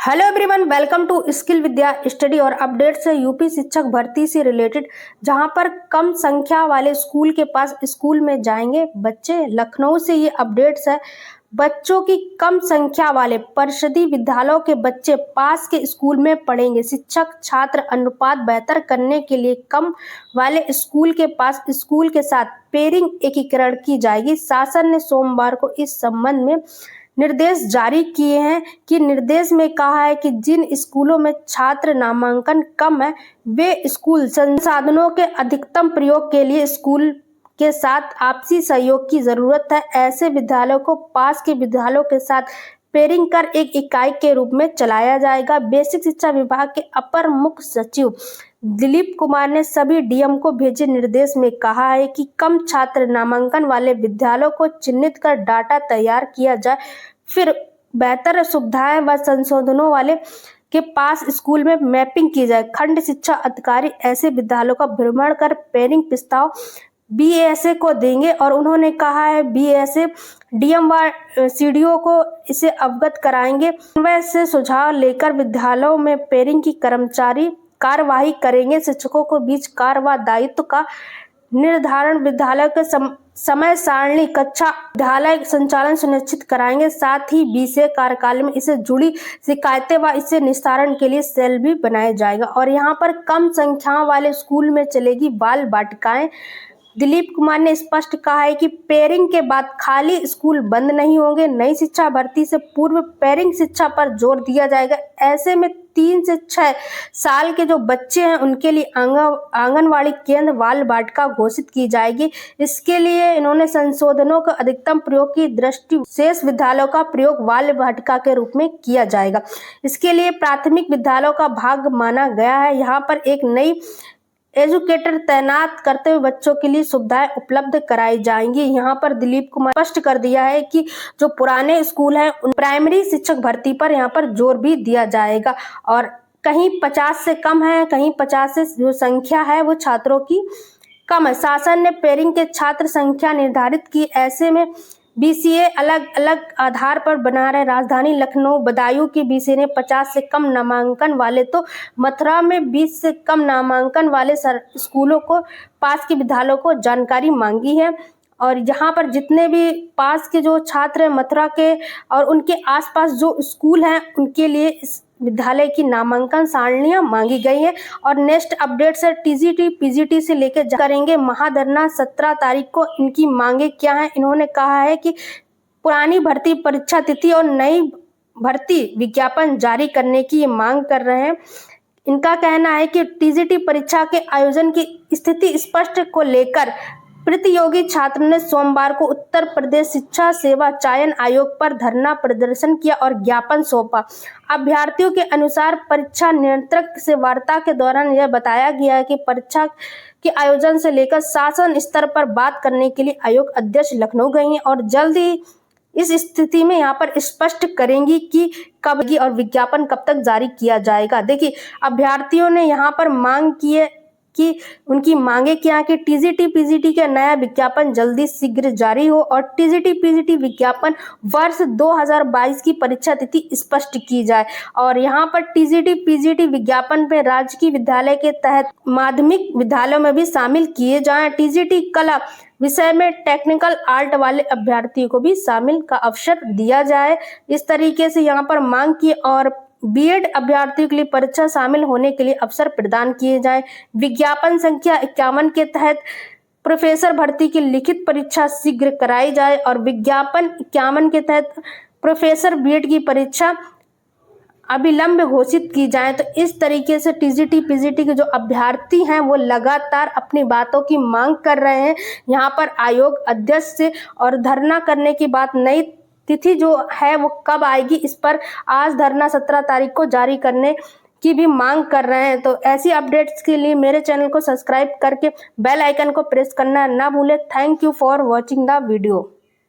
Hello everyone, welcome to skill Vidya study और updates है UP शिक्षक भर्ती से रिलेटेड, जहां पर कम संख्या वाले स्कूल के पास स्कूल में जाएंगे बच्चे। लखनऊ से ये अपडेट्स है। बच्चों की कम संख्या वाले परिषदीय विद्यालयों के बच्चे पास के स्कूल में पढ़ेंगे। शिक्षक छात्र अनुपात बेहतर करने के लिए कम वाले स्कूल के पास स्कूल के साथ पेयरिंग एकीकरण की जाएगी। शासन ने सोमवार को इस संबंध में निर्देश जारी किए हैं कि निर्देश में कहा है कि जिन स्कूलों में छात्र नामांकन कम है वे स्कूल संसाधनों के अधिकतम प्रयोग के लिए स्कूल के साथ आपसी सहयोग की जरूरत है। ऐसे विद्यालयों को पास के विद्यालयों के साथ पेयरिंग कर एक इकाई के रूप में चलाया जाएगा। बेसिक शिक्षा विभाग के अपर मुख्य सचिव दिलीप कुमार ने सभी डीएम को भेजे निर्देश में कहा है कि कम छात्र नामांकन वाले विद्यालयों को चिन्हित कर डाटा तैयार किया जाए, फिर बेहतर सुविधाएं व संशोधनों वाले के पास स्कूल में मैपिंग की जाए। खंड शिक्षा अधिकारी ऐसे विद्यालयों का भ्रमण कर पेयरिंग प्रस्ताव बीएसए को देंगे और उन्होंने कहा है बीएसए डीएम व सीडीओ को इसे अवगत कराएंगे। वैसे सुझाव लेकर विद्यालयों में पेयरिंग की कर्मचारी कार्यवाही करेंगे। शिक्षकों को बीच कार्य व दायित्व का निर्धारण, विद्यालय के समय सारणी, कक्षा विद्यालय संचालन सुनिश्चित कराएंगे। साथ ही बीसीए कार्यकाल में इससे जुड़ी शिकायतें व इससे निस्तारण के लिए सेल भी बनाया जाएगा। और यहाँ पर कम संख्या वाले स्कूल में चलेगी बाल वाटिकाएं। दिलीप कुमार ने स्पष्ट कहा है कि पेयरिंग के बाद खाली स्कूल बंद नहीं होंगे। नई शिक्षा भर्ती से पूर्व पेयरिंग शिक्षा पर जोर दिया जाएगा। ऐसे में 3 से 6 साल के जो बच्चे हैं उनके लिए आंगनवाड़ी केंद्र बाल वाटिका घोषित की जाएगी। इसके लिए इन्होंने संशोधनों का अधिकतम प्रयोग की दृष्टि शेष विद्यालयों का प्रयोग बाल वाटिका के रूप में किया जाएगा। इसके लिए प्राथमिक विद्यालयों का भाग माना गया है। यहाँ पर एक नई एजुकेटर तैनात करते हुए बच्चों के लिए सुविधाएं उपलब्ध कराई जाएंगी। यहाँ पर दिलीप कुमार स्पष्ट कर दिया है कि जो पुराने स्कूल हैं उन प्राइमरी शिक्षक भर्ती पर यहाँ पर जोर भी दिया जाएगा और कहीं 50 से कम है, कहीं 50 से जो संख्या है वो छात्रों की कम है। शासन ने पेयरिंग के छात्र संख्या निर्धारित की। ऐसे में बीसीए अलग अलग आधार पर बना रहे। राजधानी लखनऊ बदायूं की बीसीए ने 50 से कम नामांकन वाले तो मथुरा में 20 से कम नामांकन वाले स्कूलों को पास के विद्यालयों को जानकारी मांगी है। और यहाँ पर जितने भी पास के जो छात्र हैं मथुरा के और उनके आसपास जो स्कूल हैं उनके लिए इस विद्यालय की नामांकन सारणियां मांगी गई हैं। और नेक्स्ट अपडेट से टीजीटी पीजीटी से लेकर करेंगे महाधरना 17 तारीख को। इनकी मांगे क्या है? इन्होंने कहा है कि पुरानी भर्ती परीक्षा तिथि और नई भर्ती विज्ञापन जारी करने की ये मांग कर रहे हैं। इनका कहना है कि टीजीटी परीक्षा के आयोजन की स्थिति स्पष्ट को लेकर प्रतियोगी छात्र ने सोमवार को उत्तर प्रदेश शिक्षा सेवा चयन आयोग पर धरना प्रदर्शन किया और ज्ञापन सौंपा। अभ्यर्थियों के अनुसार परीक्षा नियंत्रक से वार्ता के दौरान यह बताया गया है कि परीक्षा के आयोजन से लेकर शासन स्तर पर बात करने के लिए आयोग अध्यक्ष लखनऊ गई हैं और जल्द ही इस स्थिति में यहाँ पर स्पष्ट करेंगी कि कब और विज्ञापन कब तक जारी किया जाएगा। देखिए, अभ्यर्थियों ने यहाँ पर मांग की है कि उनकी मांगे क्या कि टीजीटी पीजीटी का नया विज्ञापन जल्दी शीघ्र जारी हो और टीजीटी पीजीटी विज्ञापन वर्ष 2022 की परीक्षा तिथि स्पष्ट की जाए। और यहाँ पर टीजीटी पीजीटी विज्ञापन पे राजकीय विद्यालय के तहत माध्यमिक विद्यालयों में भी शामिल किए जाएं। टीजीटी कला विषय में टेक्निकल आर्ट वाले अभ्यर्थियों को भी शामिल का अवसर दिया जाए। इस तरीके से यहाँ पर मांग की और बीएड अभ्यर्थियों के लिए परीक्षा शामिल होने के लिए अवसर प्रदान किए जाएं। विज्ञापन संख्या 51 के तहत प्रोफेसर भर्ती की लिखित परीक्षा शीघ्र कराई जाए और विज्ञापन 51 के तहत प्रोफेसर बीएड की परीक्षा अविलंब घोषित की जाए। तो इस तरीके से टीजीटी पीजीटी के जो अभ्यर्थी हैं वो लगातार अपनी बातों की मांग कर रहे हैं यहाँ पर आयोग अध्यक्ष से। और धरना करने की बात, नई तिथि जो है वो कब आएगी इस पर आज धरना 17 तारीख को जारी करने की भी मांग कर रहे हैं। तो ऐसी अपडेट्स के लिए मेरे चैनल को सब्सक्राइब करके बेल आइकन को प्रेस करना ना भूलें। Thank you for watching the video.